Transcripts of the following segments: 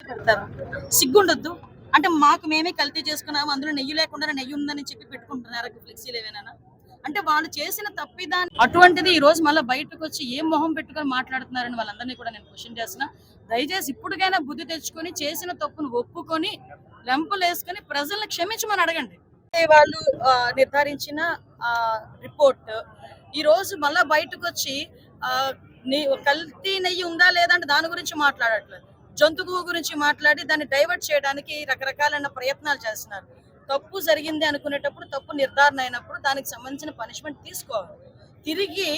పెడతారు. సిగ్గుండొద్దు. అంటే మాకు మేమే కల్తీ చేసుకున్నాము. అందులో నెయ్యి లేకుండా నెయ్యి ఉందని చెప్పి పెట్టుకుంటున్నారా ఫ్లెక్సీలు ఏవేనా? అంటే వాళ్ళు చేసిన తప్పిదాన్ని అటువంటిది ఈ రోజు మళ్ళీ బయటకొచ్చి ఏం మొహం పెట్టుకొని మాట్లాడుతున్నారని వాళ్ళందరినీ కూడా నేను క్వశ్చన్ చేస్తున్నా. దయచేసి ఇప్పటికైనా బుద్ధి తెచ్చుకొని చేసిన తప్పును ఒప్పుకొని లెంపలేసుకొని ప్రజల్ని క్షమించమని అడగండి. వాళ్ళు నిర్ధారించిన రిపోర్ట్ ఈ రోజు మళ్ళా బయటకొచ్చి కల్తీ నెయ్యి ఉందా లేదా అంటే దాని గురించి మాట్లాడట్లేదు. జంతువు గురించి మాట్లాడి దాన్ని డైవర్ట్ చేయడానికి రకరకాలైన ప్రయత్నాలు చేస్తున్నారు. తప్పు జరిగింది అనుకునేటప్పుడు తప్పు నిర్ధారణ అయినప్పుడు దానికి సంబంధించిన పనిష్మెంట్ తీసుకోవాలి. తిరిగి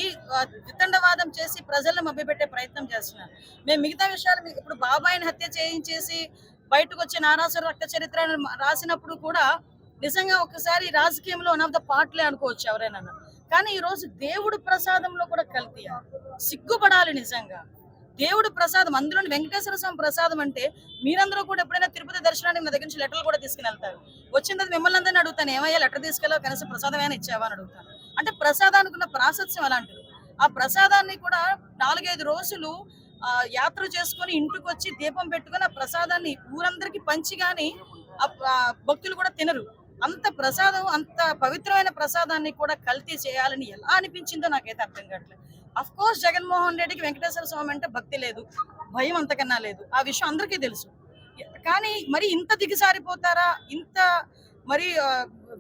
వితండవాదం చేసి ప్రజలను మభ్యపెట్టే ప్రయత్నం చేస్తున్నారు. మేము మిగతా విషయాలు ఇప్పుడు బాబాయిని హత్య చేయించేసి బయటకు వచ్చే నారాసుర రక్త చరిత్ర రాసినప్పుడు కూడా నిజంగా ఒకసారి రాజకీయంలో వన్ ఆఫ్ ద పార్ట్లే అనుకోవచ్చు ఎవరైనా. కానీ ఈ రోజు దేవుడు ప్రసాదంలో కూడా కల్తీ. సిగ్గుపడాలి నిజంగా. దేవుడు ప్రసాదం, అందులోని వెంకటేశ్వర స్వామి ప్రసాదం అంటే మీరందరూ కూడా ఎప్పుడైనా తిరుపతి దర్శనానికి నా దగ్గర నుంచి లెటర్లు కూడా తీసుకుని వెళ్తారు. వచ్చిన తర్వాత మిమ్మల్ని అందరినీ అడుగుతాను, ఏమయ్యా లెటర్ తీసుకెళ్ళావు, కనీసం ప్రసాదం ఏమైనా ఇచ్చావా అని అడుగుతాను. అంటే ప్రసాదానికి ఉన్న ప్రాశస్యం అలాంటిది. ఆ ప్రసాదాన్ని కూడా 4-5 రోజులు యాత్ర చేసుకుని ఇంటికి వచ్చి దీపం పెట్టుకుని ఆ ప్రసాదాన్ని ఊరందరికీ పంచి గాని భక్తులు కూడా తినరు. అంత ప్రసాదం, అంత పవిత్రమైన ప్రసాదాన్ని కూడా కల్తీ చేయాలని ఎలా అనిపించిందో నాకైతే అర్థం కావట్లేదు. అఫ్ కోర్స్ జగన్మోహన్ రెడ్డికి వెంకటేశ్వర స్వామి అంటే భక్తి లేదు, భయం అంతకన్నా లేదు. ఆ విషయం అందరికీ తెలుసు. కానీ మరి ఇంత దిగజారిపోతారా, ఇంత మరి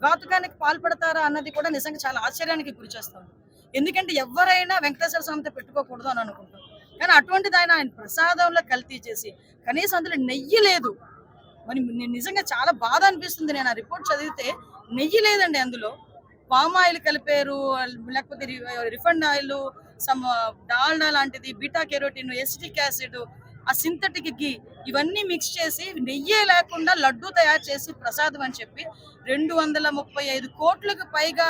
ఘాతుకానికి పాల్పడతారా అన్నది కూడా నిజంగా చాలా ఆశ్చర్యానికి గురి చేస్తుంది. ఎందుకంటే ఎవరైనా వెంకటేశ్వర స్వామితో పెట్టుకోకూడదు అని అనుకుంటాం. కానీ అటువంటిది ఆయన ప్రసాదంలో కల్తీ చేసి కనీసం అందులో నెయ్యి లేదు. మరి నిజంగా చాలా బాధ అనిపిస్తుంది. నేను ఆ రిపోర్ట్ చదివితే నెయ్యి లేదండి అందులో. పామ్ ఆయిల్ కలిపారు, లేకపోతే రిఫైండ్ ఆయిల్, సమ్ డాల్డా లాంటిది, బీటా కెరోటిన్, ఎసిటిక్ యాసిడ్, ఆ సింథటిక్ ఘీ, ఇవన్నీ మిక్స్ చేసి నెయ్యే లేకుండా లడ్డు తయారు చేసి ప్రసాదం అని చెప్పి 235 కోట్లకు పైగా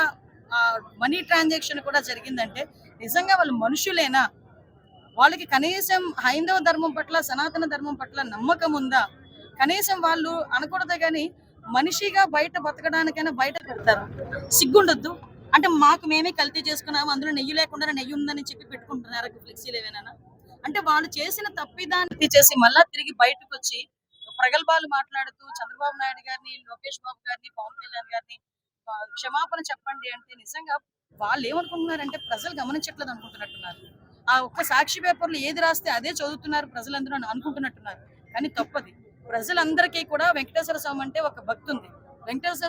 మనీ ట్రాన్సాక్షన్ కూడా జరిగిందంటే నిజంగా వాళ్ళు మనుషులేనా? వాళ్ళకి కనీసం హైందవ ధర్మం పట్ల, సనాతన ధర్మం పట్ల నమ్మకం ఉందా? కనీసం వాళ్ళు అనకూడదు కానీ మనిషిగా బయట బతకడానికైనా బయట పెడతారు. సిగ్గుండొద్దు. అంటే మాకు మేమే కల్తీ చేసుకున్నాము, అందులో నెయ్యి లేకుండా నెయ్యి ఉందని చెప్పి పెట్టుకుంటున్నారా ఫ్లెక్సీలు ఏవేనా? అంటే వాళ్ళు చేసిన తప్పిదాన్ని చేసి మళ్ళా తిరిగి బయటకు వచ్చి ప్రగల్భాలు మాట్లాడుతూ చంద్రబాబు నాయుడు గారిని, లోకేష్ బాబు గారిని, పవన్ కళ్యాణ్ గారిని క్షమాపణ చెప్పండి అంటే నిజంగా వాళ్ళు ఏమనుకుంటున్నారంటే ప్రజలు గమనించట్లేదు అనుకుంటున్నట్టున్నారు. ఆ ఒక్క సాక్షి పేపర్లు ఏది రాస్తే అదే చదువుతున్నారు ప్రజలందరూ అనుకుంటున్నట్టున్నారు. కానీ తప్పది. ప్రజలందరికీ కూడా వెంకటేశ్వర స్వామి అంటే ఒక భక్తి ఉంది. వెంకటేశ్వర